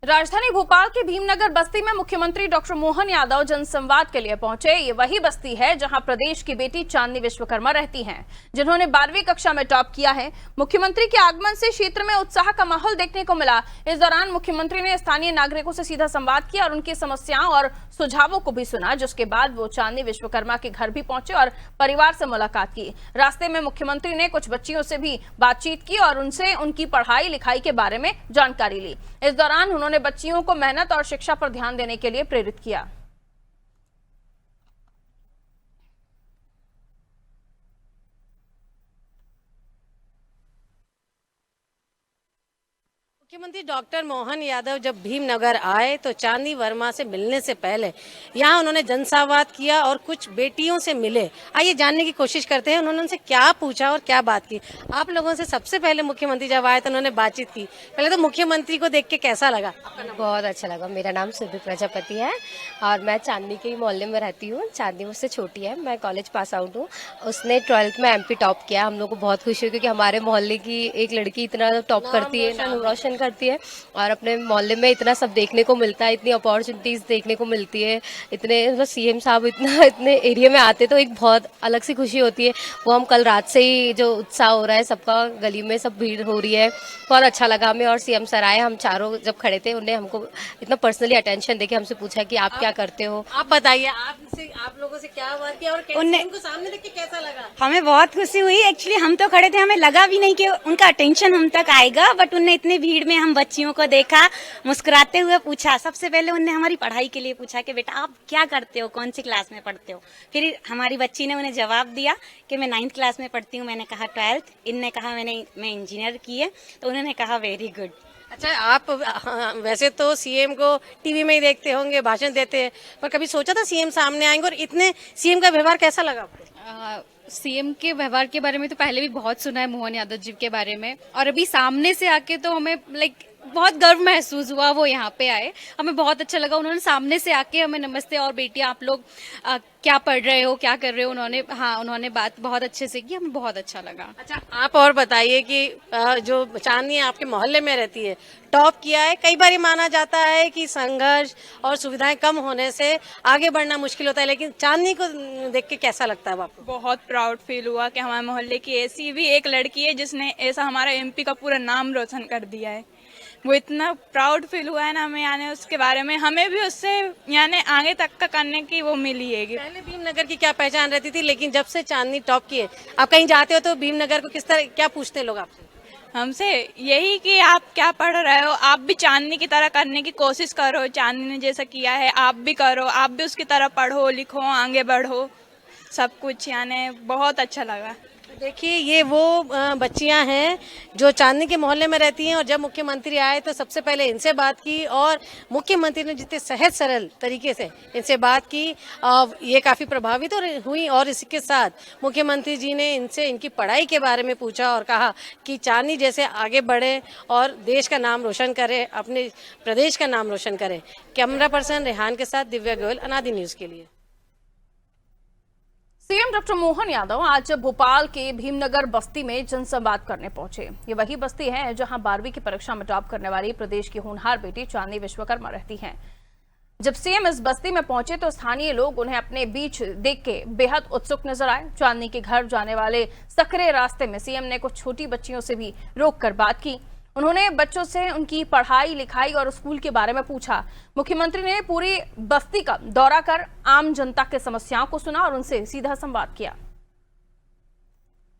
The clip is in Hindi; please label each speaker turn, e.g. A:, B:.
A: राजधानी भोपाल के भीमनगर बस्ती में मुख्यमंत्री डॉक्टर मोहन यादव जनसंवाद के लिए पहुंचे। ये वही बस्ती है जहां प्रदेश की बेटी चांदनी विश्वकर्मा रहती हैं, जिन्होंने 12वीं कक्षा में टॉप किया है। मुख्यमंत्री के आगमन से क्षेत्र में उत्साह का माहौल देखने को मिला। इस दौरान मुख्यमंत्री ने स्थानीय नागरिकों से सीधा संवाद किया और उनकी समस्याओं और सुझावों को भी सुना, जिसके बाद वो चांदनी विश्वकर्मा के घर भी पहुंचे और परिवार से मुलाकात की। रास्ते में मुख्यमंत्री ने कुछ बच्चियों से भी बातचीत की और उनसे उनकी पढ़ाई लिखाई के बारे में जानकारी ली। इस दौरान उन्होंने बच्चियों को मेहनत और शिक्षा पर ध्यान देने के लिए प्रेरित किया।
B: मुख्यमंत्री डॉक्टर मोहन यादव जब भीमनगर आए तो चांदनी वर्मा से मिलने से पहले यहाँ उन्होंने जनसंवाद किया और कुछ बेटियों से मिले। आइए जानने की कोशिश करते हैं उन्होंने उनसे क्या पूछा और क्या बात की। आप लोगों से सबसे पहले मुख्यमंत्री जब आए तो उन्होंने बातचीत की। पहले तो मुख्यमंत्री को देख के कैसा लगा?
C: बहुत अच्छा लगा। मेरा नाम सुरभि प्रजापति है और मैं चांदनी के ही मोहल्ले में रहती हूँ। चांदनी मुझसे छोटी है, मैं कॉलेज पास आउट हूँ। उसने 12th में MP टॉप किया। हम लोग को बहुत खुशी हुई क्योंकि हमारे मोहल्ले की एक लड़की इतना टॉप करती है, नाम रोशन करती है और अपने मोहल्ले में इतना सब देखने को मिलता है, इतनी अपॉर्चुनिटीज देखने को मिलती है। इतने मतलब CM साहब इतने एरिया में आते तो एक बहुत अलग सी खुशी होती है। वो हम कल रात से ही जो उत्साह हो रहा है सबका, गली में सब भीड़ हो रही है, बहुत अच्छा लगा हमें। और CM सर आए, हम चारों जब खड़े थे उन्हें हमको इतना पर्सनली अटेंशन देके हमसे पूछा कि आप क्या करते हो।
B: आप बताइए, आप लोगों से क्या बात किया और उनको सामने देख के कैसा लगा?
D: हमें बहुत खुशी हुई। एक्चुअली हम तो खड़े थे, हमें लगा भी नहीं कि उनका अटेंशन हम तक आएगा, बट उनने इतने भीड़ में हम बच्चियों को देखा, मुस्कुराते हुए पूछा। सबसे पहले उनने हमारी पढ़ाई के लिए पूछा कि बेटा आप क्या करते हो, कौन सी क्लास में पढ़ते हो। फिर हमारी बच्ची ने उन्हें जवाब दिया कि मैं 9th क्लास में पढ़ती हूँ। मैंने कहा 12th। इनने कहा मैं इंजीनियर की है, तो उन्होंने कहा वेरी गुड।
B: अच्छा, आप वैसे तो CM को टीवी में ही देखते होंगे, भाषण देते हैं, पर कभी सोचा था CM सामने आएंगे? और इतने CM का व्यवहार कैसा लगा आपको?
E: CM के व्यवहार के बारे में तो पहले भी बहुत सुना है, मोहन यादव जी के बारे में, और अभी सामने से आके तो हमें बहुत गर्व महसूस हुआ। वो यहाँ पे आए, हमें बहुत अच्छा लगा। उन्होंने सामने से आके हमें नमस्ते और बेटी आप लोग क्या पढ़ रहे हो, क्या कर रहे हो, उन्होंने बात बहुत अच्छे से की, हमें बहुत अच्छा लगा।
B: अच्छा, आप और बताइए कि जो चांदनी आपके मोहल्ले में रहती है, टॉप किया है। कई बार माना जाता है कि संघर्ष और सुविधाएं कम होने से आगे बढ़ना मुश्किल होता है, लेकिन चांदनी को देख के कैसा लगता है आपको?
F: बहुत प्राउड फील हुआ कि हमारे मोहल्ले की ऐसी भी एक लड़की है जिसने ऐसा हमारा MP का पूरा नाम रोशन कर दिया है। वो इतना प्राउड फील हुआ है ना हमें, यानी उसके बारे में हमें भी उससे यानी आगे तक का करने की वो मिली है।
B: पहले भीमनगर की क्या पहचान रहती थी, लेकिन जब से चांदनी टॉप की है, आप कहीं जाते हो तो भीमनगर को किस तरह क्या पूछते हैं लोग आपसे?
F: हमसे यही कि आप क्या पढ़ रहे हो, आप भी चांदनी की तरह करने की कोशिश करो। चांदनी ने जैसा किया है आप भी करो, आप भी उसकी तरह पढ़ो लिखो आगे बढ़ो, सब कुछ यानी बहुत अच्छा लगा।
B: देखिए, ये वो बच्चियां हैं जो चांदनी के मोहल्ले में रहती हैं और जब मुख्यमंत्री आए तो सबसे पहले इनसे बात की और मुख्यमंत्री ने जितने सहज सरल तरीके से इनसे बात की, ये काफ़ी प्रभावित हुई। और इसके साथ मुख्यमंत्री जी ने इनसे इनकी पढ़ाई के बारे में पूछा और कहा कि चांदनी जैसे आगे बढ़े और देश का नाम रोशन करे, अपने प्रदेश का नाम रोशन करे। कैमरा पर्सन रेहान के साथ दिव्या गोयल, अनादि न्यूज़ के लिए।
A: CM डॉक्टर मोहन यादव आज भोपाल के भीमनगर बस्ती में जनसंवाद करने पहुंचे। ये वही बस्ती है जहां 12वीं की परीक्षा में टॉप करने वाली प्रदेश की होनहार बेटी चांदनी विश्वकर्मा रहती हैं। जब CM इस बस्ती में पहुंचे तो स्थानीय लोग उन्हें अपने बीच देख के बेहद उत्सुक नजर आए। चांदनी के घर जाने वाले सकरे रास्ते में CM ने कुछ छोटी बच्चियों से भी रोककर बात की। उन्होंने बच्चों से उनकी पढ़ाई लिखाई और स्कूल के बारे में पूछा। मुख्यमंत्री ने पूरी बस्ती का दौरा कर आम जनता के समस्याओं को सुना और उनसे सीधा संवाद किया।